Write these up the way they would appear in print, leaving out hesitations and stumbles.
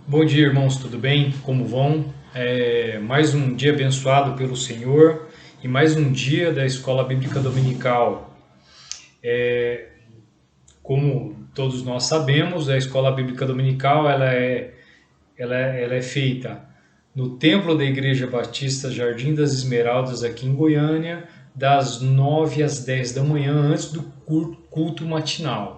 Bom dia, irmãos, tudo bem? Como vão? Mais um dia abençoado pelo Senhor e mais um dia da Escola Bíblica Dominical. Como todos nós sabemos, a Escola Bíblica Dominical ela é feita no Templo da Igreja Batista Jardim das Esmeraldas, aqui em Goiânia, das 9 às 10 da manhã, antes do culto matinal.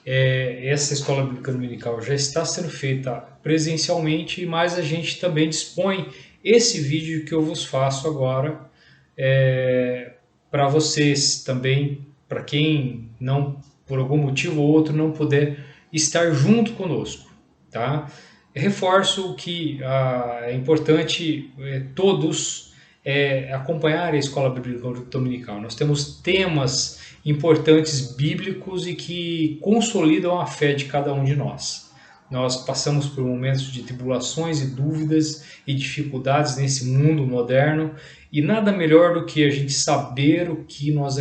Essa escola bíblica dominical já está sendo feita presencialmente, mas a gente também dispõe esse vídeo que eu vos faço agora para vocês também, para quem não, por algum motivo ou outro, não puder estar junto conosco, tá? Reforço que é importante todos acompanhar a Escola Bíblica Dominical. Nós temos temas importantes bíblicos e que consolidam a fé de cada um de nós. Nós passamos por momentos de tribulações e dúvidas e dificuldades nesse mundo moderno, e nada melhor do que a gente saber no que nós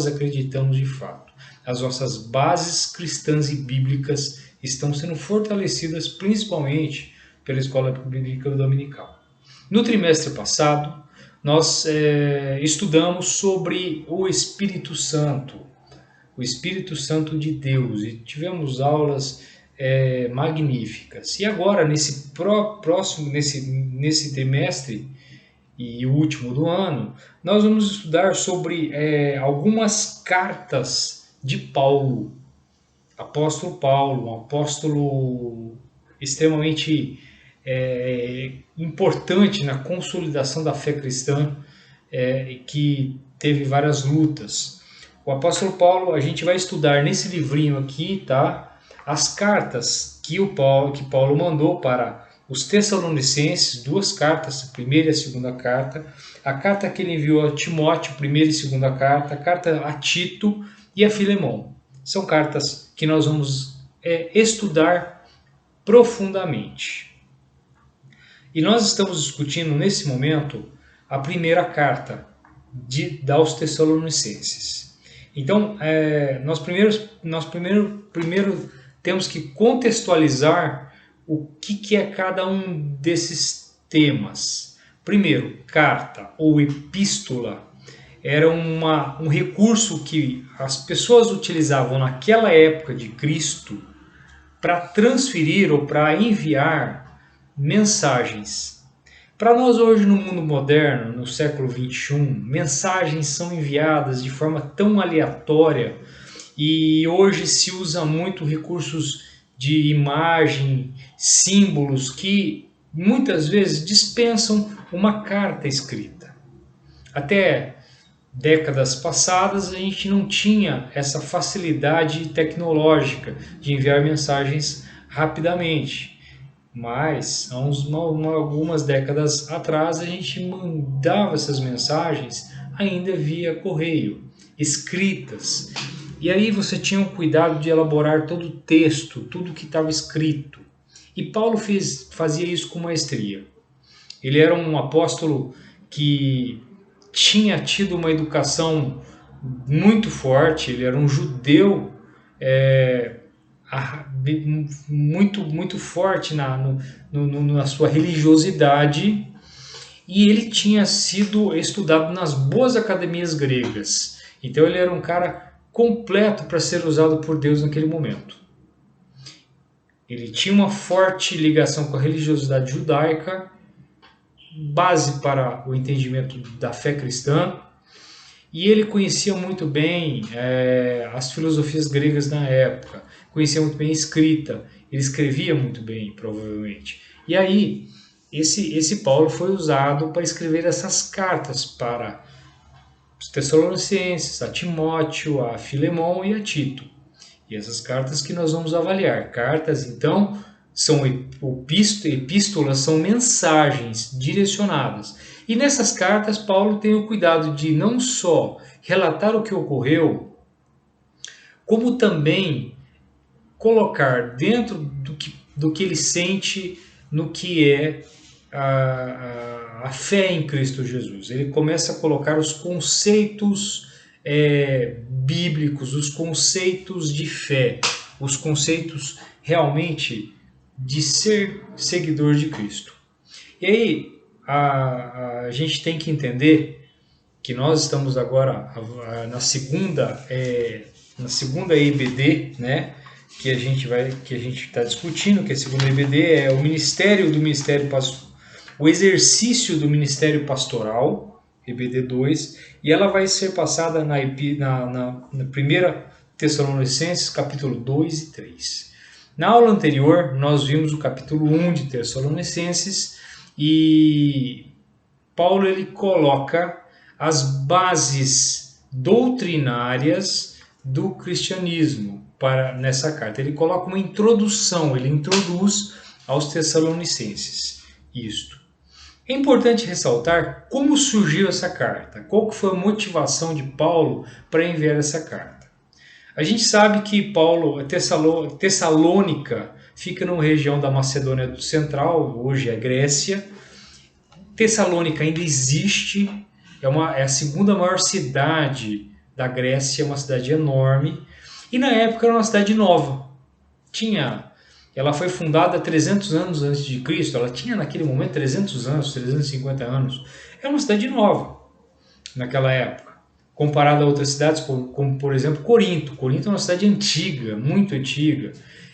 acreditamos de fato. As nossas bases cristãs e bíblicas estão sendo fortalecidas principalmente pela Escola Bíblica Dominical. No trimestre passado, nós estudamos sobre o Espírito Santo de Deus, e tivemos aulas magníficas. E agora, nesse trimestre e o último do ano, nós vamos estudar sobre algumas cartas de Paulo, apóstolo Paulo, um apóstolo extremamente importante na consolidação da fé cristã, que teve várias lutas. O apóstolo Paulo, a gente vai estudar nesse livrinho aqui, tá? As cartas que Paulo mandou para os Tessalonicenses, duas cartas, a primeira e a segunda carta, a carta que ele enviou a Timóteo, primeira e segunda carta, a carta a Tito e a Filemão. São cartas que nós vamos estudar profundamente. E nós estamos discutindo nesse momento a primeira carta aos Tessalonicenses. Então, nós primeiro temos que contextualizar o que é cada um desses temas. Primeiro, carta ou epístola era um recurso que as pessoas utilizavam naquela época de Cristo para transferir ou para enviar mensagens. Para nós hoje no mundo moderno, no século XXI, mensagens são enviadas de forma tão aleatória, e hoje se usa muito recursos de imagem, símbolos que muitas vezes dispensam uma carta escrita. Até décadas passadas a gente não tinha essa facilidade tecnológica de enviar mensagens rapidamente. Mas, há algumas décadas atrás, a gente mandava essas mensagens ainda via correio, escritas. E aí você tinha o cuidado de elaborar todo o texto, tudo que estava escrito. E Paulo fazia isso com maestria. Ele era um apóstolo que tinha tido uma educação muito forte, ele era um judeu muito forte na sua religiosidade, e ele tinha sido estudado nas boas academias gregas. Então ele era um cara completo para ser usado por Deus naquele momento. Ele tinha uma forte ligação com a religiosidade judaica, base para o entendimento da fé cristã, e ele conhecia muito bem as filosofias gregas na época, conhecia muito bem a escrita, ele escrevia muito bem, provavelmente. E aí, esse Paulo foi usado para escrever essas cartas para os Tessalonicenses, a Timóteo, a Filemão e a Tito. E essas cartas que nós vamos avaliar. Cartas, então, são epístolas, são mensagens direcionadas. E nessas cartas, Paulo tem o cuidado de não só relatar o que ocorreu, como também colocar dentro do que ele sente no que é a fé em Cristo Jesus. Ele começa a colocar os conceitos bíblicos, os conceitos de fé, os conceitos realmente de ser seguidor de Cristo. E aí a gente tem que entender que nós estamos agora na segunda EBD, né? Que a gente está discutindo, que a segunda EBD é o o exercício do ministério pastoral, EBD 2, e ela vai ser passada na primeira Tessalonicenses, capítulo 2 e 3. Na aula anterior, nós vimos o capítulo 1 de Tessalonicenses e Paulo ele coloca as bases doutrinárias do cristianismo nessa carta. Ele coloca uma introdução, ele introduz aos Tessalonicenses isto. É importante ressaltar como surgiu essa carta, qual que foi a motivação de Paulo para enviar essa carta. A gente sabe que Tessalônica fica numa região da Macedônia do Central, hoje é Grécia. Tessalônica ainda existe, é a segunda maior cidade da Grécia, é uma cidade enorme, e na época era uma cidade nova. Ela foi fundada 300 anos antes de Cristo, ela tinha naquele momento 300 anos, 350 anos. É uma cidade nova naquela época, comparada a outras cidades, como por exemplo Corinto. Corinto é uma cidade antiga, muito antiga,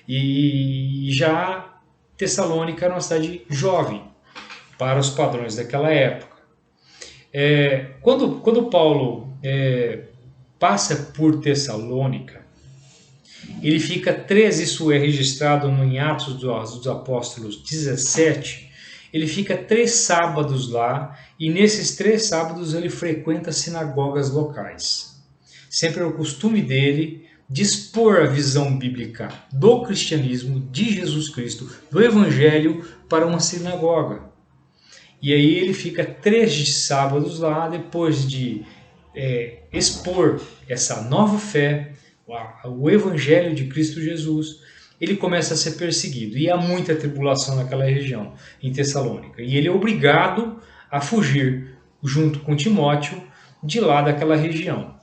e já Tessalônica era uma cidade jovem para os padrões daquela época. Quando Paulo passa por Tessalônica, ele fica 13, isso é registrado em Atos dos Apóstolos 17, ele fica 3 sábados lá, e nesses 3 sábados ele frequenta sinagogas locais. Sempre é o costume dele de expor a visão bíblica do cristianismo, de Jesus Cristo, do Evangelho, para uma sinagoga. E aí ele fica 3 sábados lá, depois de expor essa nova fé, o Evangelho de Cristo Jesus, ele começa a ser perseguido. E há muita tribulação naquela região, em Tessalônica. E ele é obrigado a fugir, junto com Timóteo, de lá daquela região.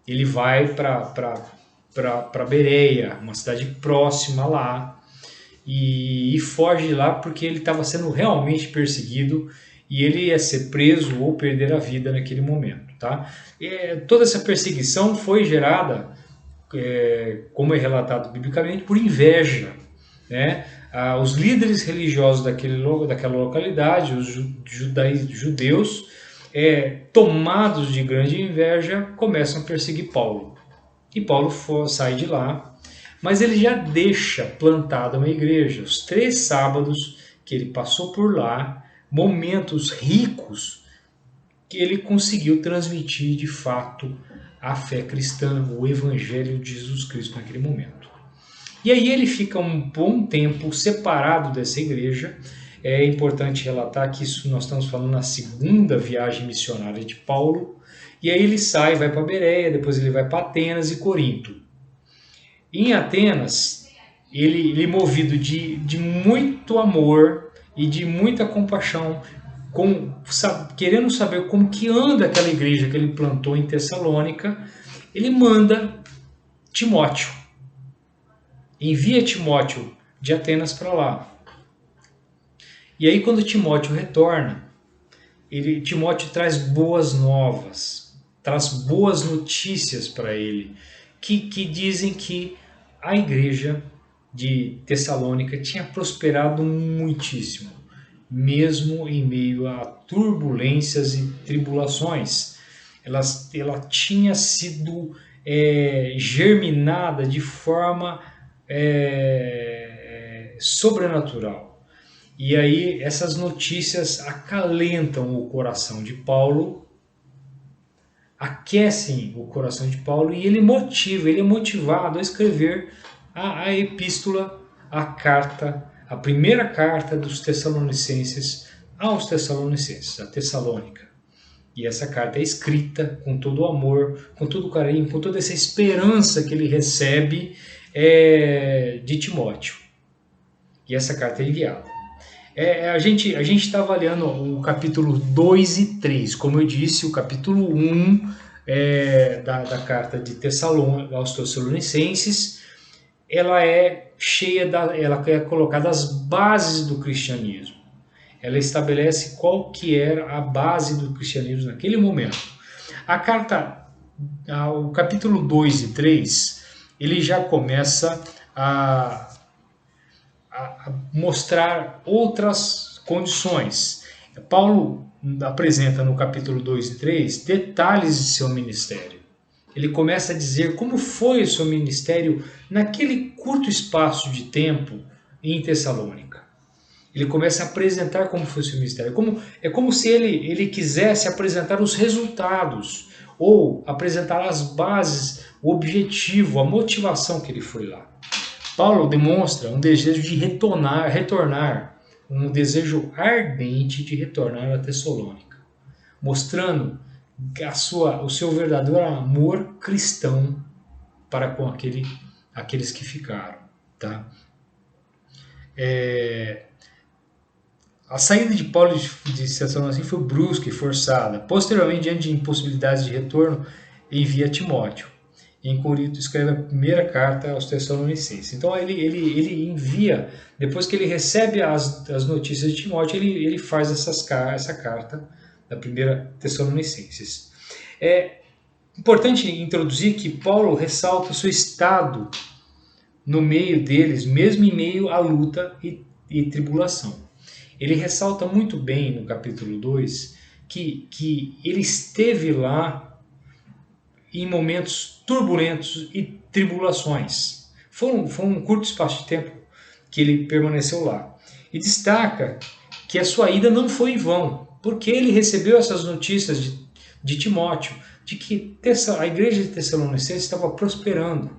Ele vai para Bereia, uma cidade próxima lá, e foge de lá porque ele estava sendo realmente perseguido e ele ia ser preso ou perder a vida naquele momento. Tá? Toda essa perseguição foi gerada, como é relatado biblicamente, por inveja. Né? Os líderes religiosos daquela localidade, os judeus, tomados de grande inveja, começam a perseguir Paulo. E Paulo sai de lá, mas ele já deixa plantada uma igreja. Os 3 sábados que ele passou por lá, momentos ricos, que ele conseguiu transmitir de fato a fé cristã, o Evangelho de Jesus Cristo naquele momento. E aí ele fica um bom tempo separado dessa igreja. É importante relatar que isso nós estamos falando na segunda viagem missionária de Paulo. E aí ele sai, vai para Bereia, depois ele vai para Atenas e Corinto. Em Atenas, ele movido de muito amor e de muita compaixão, querendo saber como que anda aquela igreja que ele plantou em Tessalônica, ele manda Timóteo. Envia Timóteo de Atenas para lá. E aí quando Timóteo retorna, Timóteo traz boas novas, traz boas notícias para ele, que dizem que a igreja de Tessalônica tinha prosperado muitíssimo, mesmo em meio a turbulências e tribulações. Ela tinha sido germinada de forma sobrenatural. E aí essas notícias acalentam o coração de Paulo, aquecem o coração de Paulo, e ele é motivado a escrever a epístola, a primeira carta dos Tessalonicenses aos Tessalonicenses, a Tessalônica. E essa carta é escrita com todo o amor, com todo o carinho, com toda essa esperança que ele recebe de Timóteo. E essa carta é enviada. A gente está avaliando o capítulo 2 e 3. Como eu disse, o capítulo 1 da carta de aos Tessalonicenses ela é cheia ela é colocada as bases do cristianismo. Ela estabelece qual que era a base do cristianismo naquele momento. A carta, o capítulo 2 e 3, ele já começa a mostrar outras condições. Paulo apresenta no capítulo 2 e 3 detalhes de seu ministério. Ele começa a dizer como foi o seu ministério naquele curto espaço de tempo em Tessalônica. Ele começa a apresentar como foi o seu ministério. É como se ele quisesse apresentar os resultados ou apresentar as bases, o objetivo, a motivação que ele foi lá. Paulo demonstra um desejo de retornar, um desejo ardente de retornar a Tessalônica, mostrando o seu verdadeiro amor cristão para com aqueles que ficaram. Tá? A saída de Paulo de Tessalônica foi brusca e forçada. Posteriormente, diante de impossibilidades de retorno, envia Timóteo. Em Corinto, escreve a primeira carta aos Tessalonicenses. Então, ele envia, depois que ele recebe as notícias de Timóteo, ele faz essa carta da primeira Tessalonicenses. É importante introduzir que Paulo ressalta o seu estado no meio deles, mesmo em meio à luta e tribulação. Ele ressalta muito bem no capítulo 2 que ele esteve lá em momentos turbulentos e tribulações. Foi um curto espaço de tempo que ele permaneceu lá. E destaca que a sua ida não foi em vão, porque ele recebeu essas notícias de Timóteo, de que a igreja de Tessalonicenses estava prosperando.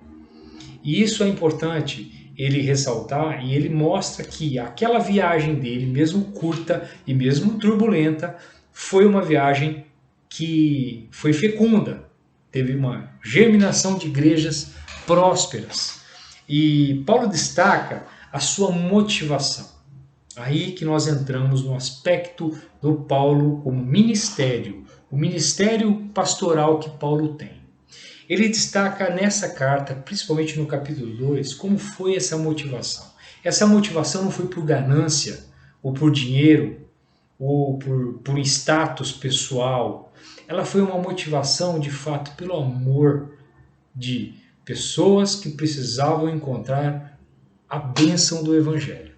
E isso é importante ele ressaltar, e ele mostra que aquela viagem dele, mesmo curta e mesmo turbulenta, foi uma viagem que foi fecunda. Teve uma germinação de igrejas prósperas. E Paulo destaca a sua motivação. Aí que nós entramos no aspecto do Paulo como ministério, o ministério pastoral que Paulo tem. Ele destaca nessa carta, principalmente no capítulo 2, como foi essa motivação. Essa motivação não foi por ganância, ou por dinheiro, ou por status pessoal. Ela foi uma motivação, de fato, pelo amor de pessoas que precisavam encontrar a bênção do Evangelho.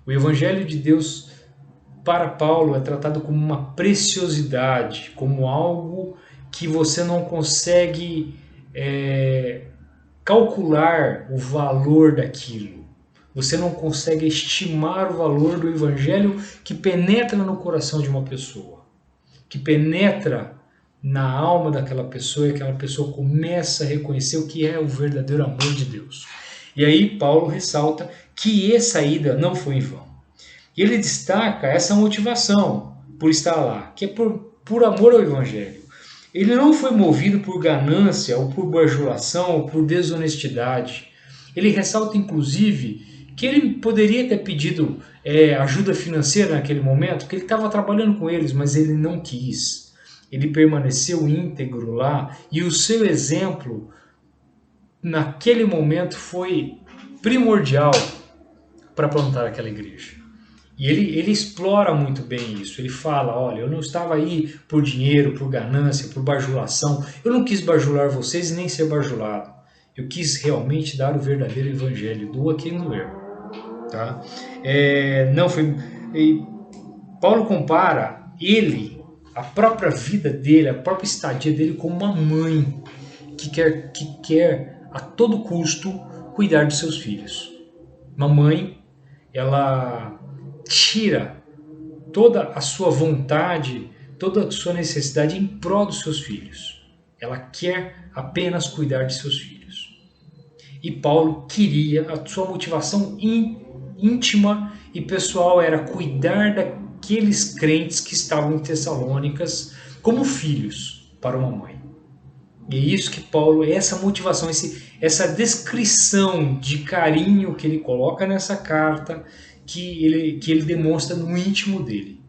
O Evangelho de Deus, para Paulo, é tratado como uma preciosidade, como algo que você não consegue calcular o valor daquilo. Você não consegue estimar o valor do Evangelho que penetra no coração de uma pessoa, que penetra na alma daquela pessoa, e aquela pessoa começa a reconhecer o que é o verdadeiro amor de Deus. E aí Paulo ressalta que essa ida não foi em vão. E ele destaca essa motivação por estar lá, que é por amor ao Evangelho. Ele não foi movido por ganância, ou por bajulação, ou por desonestidade. Ele ressalta, inclusive, que ele poderia ter pedido ajuda financeira naquele momento, porque ele estava trabalhando com eles, mas ele não quis. Ele permaneceu íntegro lá, e o seu exemplo, naquele momento, foi primordial para plantar aquela igreja. E ele explora muito bem isso. Ele fala, olha, eu não estava aí por dinheiro, por ganância, por bajulação. Eu não quis bajular vocês e nem ser bajulado. Eu quis realmente dar o verdadeiro evangelho. Doa quem doer. Tá? Não foi... Paulo compara ele, a própria vida dele, a própria estadia dele, como uma mãe que quer a todo custo cuidar de seus filhos. Uma mãe, ela tira toda a sua vontade, toda a sua necessidade em prol dos seus filhos. Ela quer apenas cuidar de seus filhos. E Paulo queria, a sua motivação íntima e pessoal era cuidar daqueles crentes que estavam em Tessalônicas como filhos para uma mãe. E é isso que Paulo, essa motivação, essa descrição de carinho que ele coloca nessa carta, que ele demonstra no íntimo dele.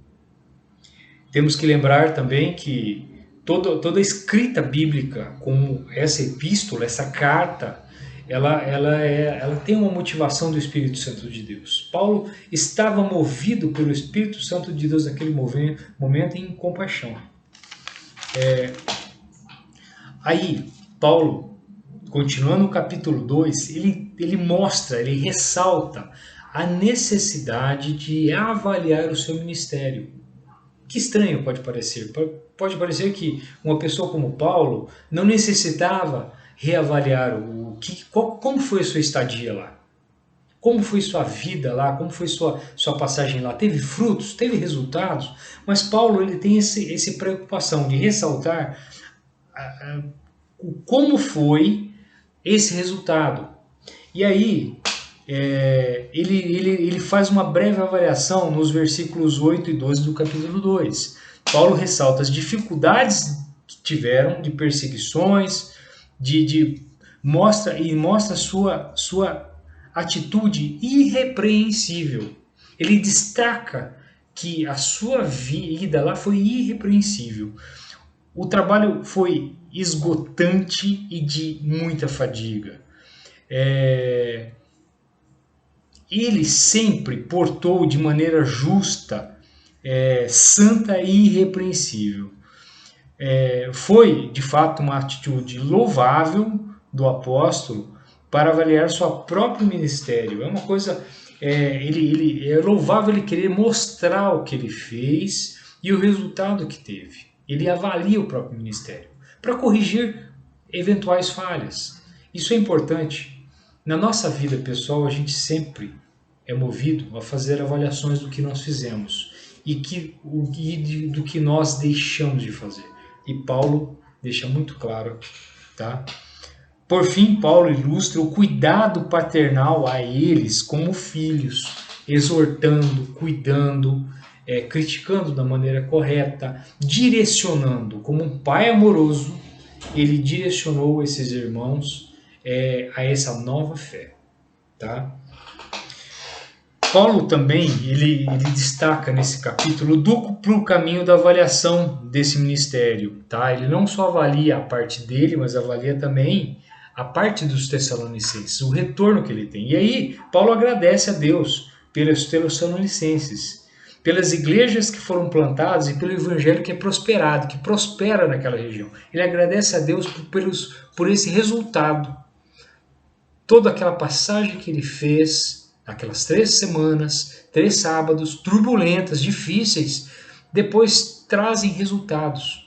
Temos que lembrar também que toda a escrita bíblica, como essa epístola, essa carta, ela tem uma motivação do Espírito Santo de Deus. Paulo estava movido pelo Espírito Santo de Deus naquele momento em compaixão. Aí, Paulo, continuando o capítulo 2, ele mostra, ele ressalta a necessidade de avaliar o seu ministério. Que estranho pode parecer. Pode parecer que uma pessoa como Paulo não necessitava reavaliar como foi a sua estadia lá. Como foi sua vida lá, como foi sua passagem lá. Teve frutos, teve resultados, mas Paulo ele tem essa preocupação de ressaltar como foi esse resultado. E aí, ele faz uma breve avaliação nos versículos 8 e 12 do capítulo 2. Paulo ressalta as dificuldades que tiveram, de perseguições, mostra sua atitude irrepreensível. Ele destaca que a sua vida lá foi irrepreensível. O trabalho foi esgotante e de muita fadiga. Ele sempre portou de maneira justa, santa e irrepreensível. Foi, de fato, uma atitude louvável do apóstolo para avaliar seu próprio ministério. É uma coisa, é louvável ele querer mostrar o que ele fez e o resultado que teve. Ele avalia o próprio ministério para corrigir eventuais falhas. Isso é importante. Na nossa vida pessoal, a gente sempre é movido a fazer avaliações do que nós fizemos e do que nós deixamos de fazer. E Paulo deixa muito claro, tá? Por fim, Paulo ilustra o cuidado paternal a eles como filhos, exortando, cuidando, criticando da maneira correta, direcionando. Como um pai amoroso, ele direcionou esses irmãos a essa nova fé, tá? Paulo também ele destaca nesse capítulo o duplo caminho da avaliação desse ministério, tá? Ele não só avalia a parte dele, mas avalia também a parte dos Tessalonicenses, o retorno que ele tem. E aí, Paulo agradece a Deus pelos Tessalonicenses, pelas igrejas que foram plantadas e pelo evangelho que é prosperado, que prospera naquela região. Ele agradece a Deus por esse resultado. Toda aquela passagem que ele fez, aquelas 3 semanas, 3 sábados turbulentas, difíceis, depois trazem resultados.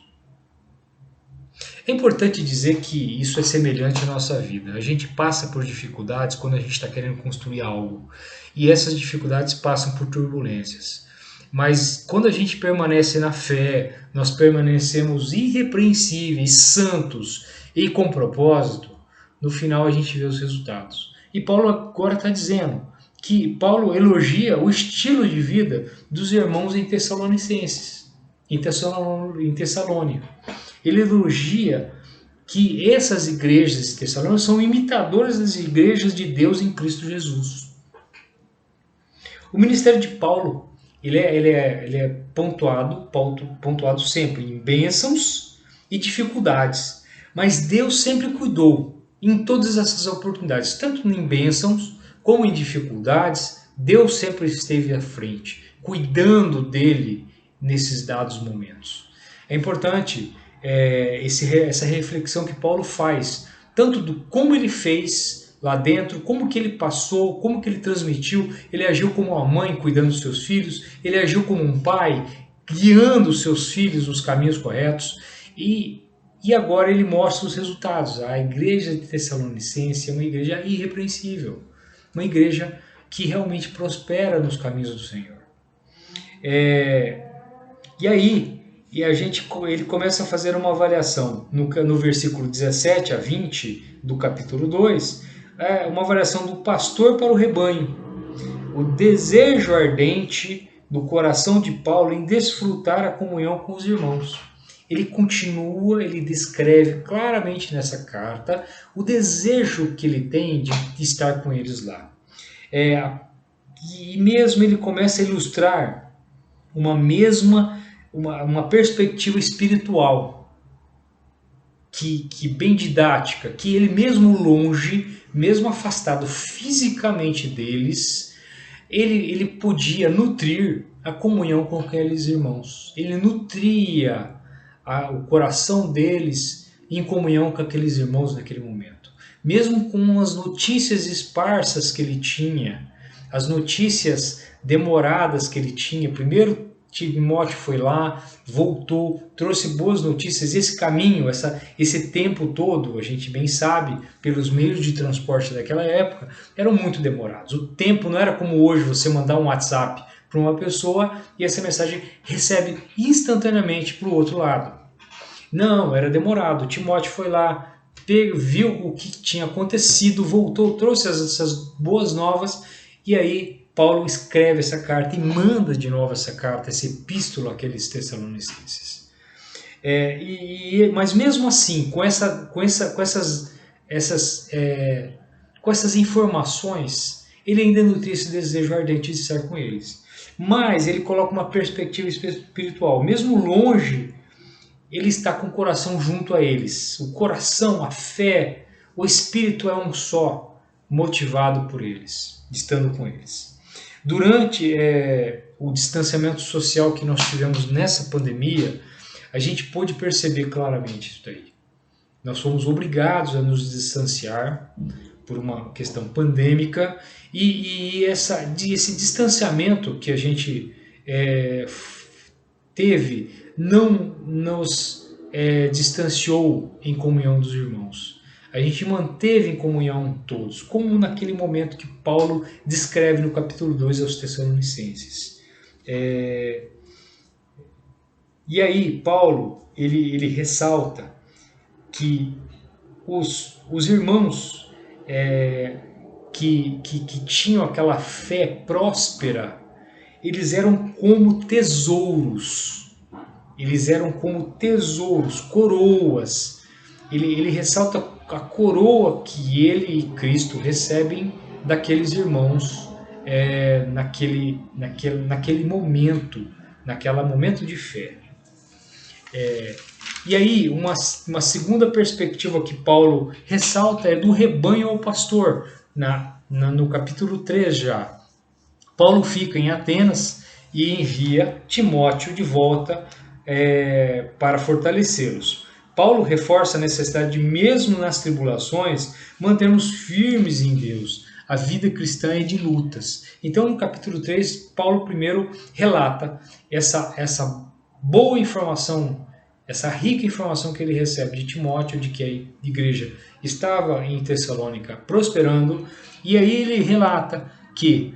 É importante dizer que isso é semelhante à nossa vida. A gente passa por dificuldades quando a gente está querendo construir algo. E essas dificuldades passam por turbulências. Mas quando a gente permanece na fé, nós permanecemos irrepreensíveis, santos e com propósito, no final a gente vê os resultados. E Paulo agora está dizendo que Paulo elogia o estilo de vida dos irmãos em Tessalonicenses, em Tessalônia. Ele elogia que essas igrejas de Tessalônica são imitadoras das igrejas de Deus em Cristo Jesus. O ministério de Paulo ele é pontuado sempre em bênçãos e dificuldades, mas Deus sempre cuidou em todas essas oportunidades, tanto em bênçãos como em dificuldades. Deus sempre esteve à frente, cuidando dele nesses dados momentos. É importante essa reflexão que Paulo faz, tanto do como ele fez lá dentro, como que ele passou, como que ele transmitiu. Ele agiu como uma mãe cuidando dos seus filhos, ele agiu como um pai guiando os seus filhos nos caminhos corretos, e agora ele mostra os resultados. A igreja de Tessalonicense é uma igreja irrepreensível, uma igreja que realmente prospera nos caminhos do Senhor. E aí ele começa a fazer uma avaliação no versículo 17 a 20 do capítulo 2, uma avaliação do pastor para o rebanho, o desejo ardente do coração de Paulo em desfrutar a comunhão com os irmãos. Ele continua, ele descreve claramente nessa carta o desejo que ele tem de estar com eles lá. E mesmo ele começa a ilustrar uma perspectiva espiritual que bem didática, que ele mesmo longe, mesmo afastado fisicamente deles, ele podia nutrir a comunhão com aqueles irmãos. Ele nutria o coração deles em comunhão com aqueles irmãos naquele momento. Mesmo com as notícias esparsas que ele tinha, as notícias demoradas que ele tinha, primeiro Timóteo foi lá, voltou, trouxe boas notícias. Esse caminho, esse tempo todo, a gente bem sabe, pelos meios de transporte daquela época, eram muito demorados. O tempo não era como hoje, você mandar um WhatsApp para uma pessoa e essa mensagem recebe instantaneamente para o outro lado. Não, era demorado. Timóteo foi lá, viu o que tinha acontecido, voltou, trouxe essas boas novas e aí Paulo escreve essa carta e manda de novo essa carta, essa epístola àqueles Tessalonicenses. Mas mesmo assim, com essas informações, ele ainda nutria esse desejo ardente de estar com eles. Mas ele coloca uma perspectiva espiritual. Mesmo longe, ele está com o coração junto a eles. O coração, a fé, o espírito é um só, motivado por eles, estando com eles. Durante o distanciamento social que nós tivemos nessa pandemia, a gente pôde perceber claramente isso daí. Nós fomos obrigados a nos distanciar por uma questão pandêmica e esse distanciamento que a gente teve não nos distanciou em comunhão dos irmãos. A gente manteve em comunhão todos, como naquele momento que Paulo descreve no capítulo 2 aos Tessalonicenses. E aí, Paulo, ele ressalta que os irmãos que tinham aquela fé próspera, eles eram como tesouros. Eles eram como tesouros, coroas. Ele ressalta a coroa que ele e Cristo recebem daqueles irmãos naquele momento de fé. E aí, uma segunda perspectiva que Paulo ressalta é do rebanho ao pastor, no capítulo 3 já. Paulo fica em Atenas e envia Timóteo de volta para fortalecê-los. Paulo reforça a necessidade de, mesmo nas tribulações, mantermos firmes em Deus. A vida cristã é de lutas. Então, no capítulo 3, Paulo primeiro relata essa boa informação, essa rica informação que ele recebe de Timóteo, de que a igreja estava em Tessalônica prosperando, e aí ele relata que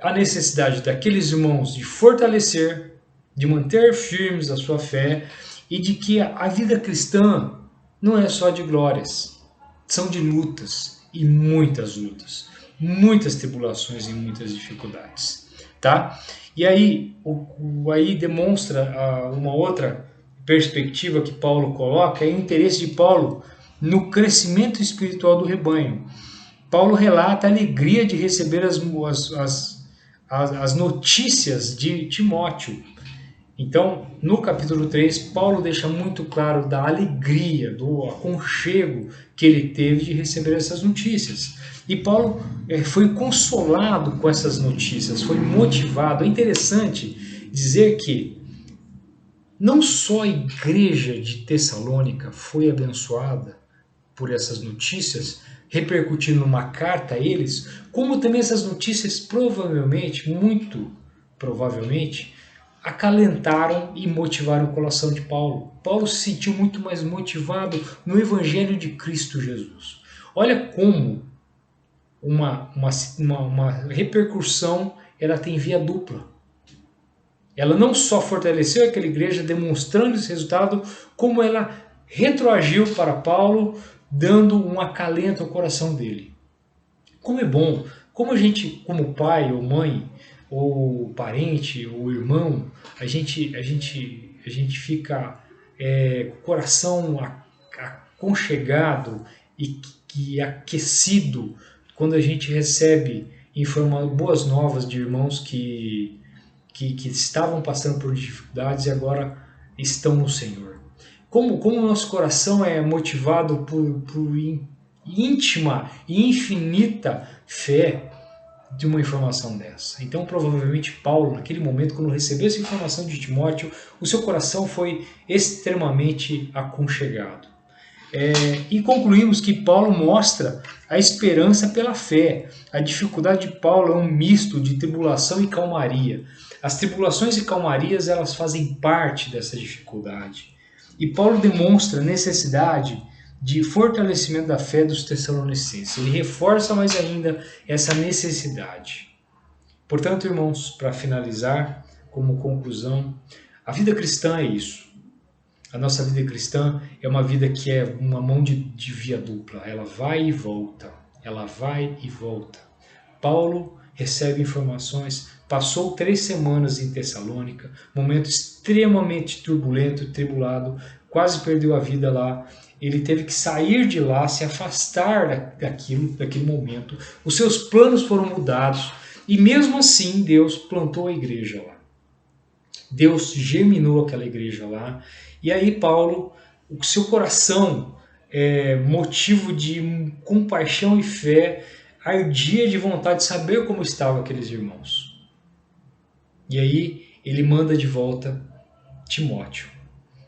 a necessidade daqueles irmãos de fortalecer, de manter firmes a sua fé, e de que a vida cristã não é só de glórias, são de lutas, e muitas lutas, muitas tribulações e muitas dificuldades, tá? E aí, aí demonstra uma outra perspectiva que Paulo coloca, é o interesse de Paulo no crescimento espiritual do rebanho. Paulo relata a alegria de receber as notícias de Timóteo. Então, no capítulo 3, Paulo deixa muito claro da alegria, do aconchego que ele teve de receber essas notícias. E Paulo foi consolado com essas notícias, foi motivado. É interessante dizer que não só a igreja de Tessalônica foi abençoada por essas notícias, repercutindo numa carta a eles, como também essas notícias provavelmente, muito provavelmente, acalentaram e motivaram o coração de Paulo. Paulo se sentiu muito mais motivado no Evangelho de Cristo Jesus. Olha como uma repercussão ela tem via dupla. Ela não só fortaleceu aquela igreja, demonstrando esse resultado, como ela retroagiu para Paulo, dando um acalento ao coração dele. Como é bom, como a gente, como pai ou mãe, ou parente, ou irmão, a gente fica com o coração aconchegado e aquecido quando a gente recebe boas novas de irmãos que estavam passando por dificuldades e agora estão no Senhor. Como o nosso coração é motivado por íntima e infinita fé de uma informação dessa. Então, provavelmente, Paulo, naquele momento, quando recebeu essa informação de Timóteo, o seu coração foi extremamente aconchegado. E concluímos que Paulo mostra a esperança pela fé. A dificuldade de Paulo é um misto de tribulação e calmaria. As tribulações e calmarias, elas fazem parte dessa dificuldade. E Paulo demonstra a necessidade de fortalecimento da fé dos Tessalonicenses. Ele reforça mais ainda essa necessidade. Portanto, irmãos, para finalizar, como conclusão, a vida cristã é isso. A nossa vida cristã é uma vida que é uma mão de via dupla. Ela vai e volta. Ela vai e volta. Paulo recebe informações, passou 3 semanas em Tessalônica, momento extremamente turbulento e tribulado, quase perdeu a vida lá. Ele teve que sair de lá, se afastar daquele momento. Os seus planos foram mudados e mesmo assim Deus plantou a igreja lá. Deus germinou aquela igreja lá. E aí Paulo, o seu coração, motivo de compaixão e fé, ardia de vontade de saber como estavam aqueles irmãos. E aí ele manda de volta Timóteo.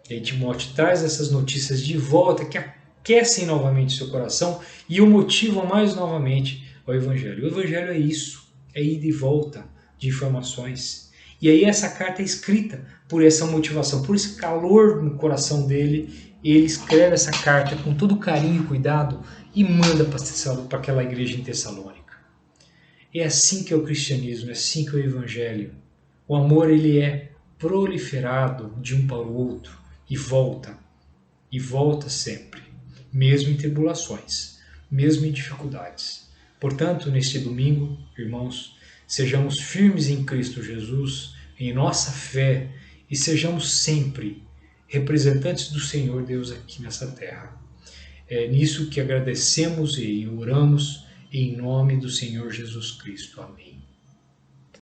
E aí Timóteo traz essas notícias de volta que aquecem novamente seu coração e o motivam mais novamente ao Evangelho. O Evangelho é isso, é ida e volta de informações. E aí essa carta é escrita por essa motivação, por esse calor no coração dele. Ele escreve essa carta com todo carinho e cuidado e manda para aquela igreja em Tessalônica. É assim que é o cristianismo, é assim que é o Evangelho. O amor, ele é proliferado de um para o outro e volta sempre, mesmo em tribulações, mesmo em dificuldades. Portanto, neste domingo, irmãos, sejamos firmes em Cristo Jesus, em nossa fé, e sejamos sempre representantes do Senhor Deus aqui nessa terra. É nisso que agradecemos e oramos em nome do Senhor Jesus Cristo. Amém.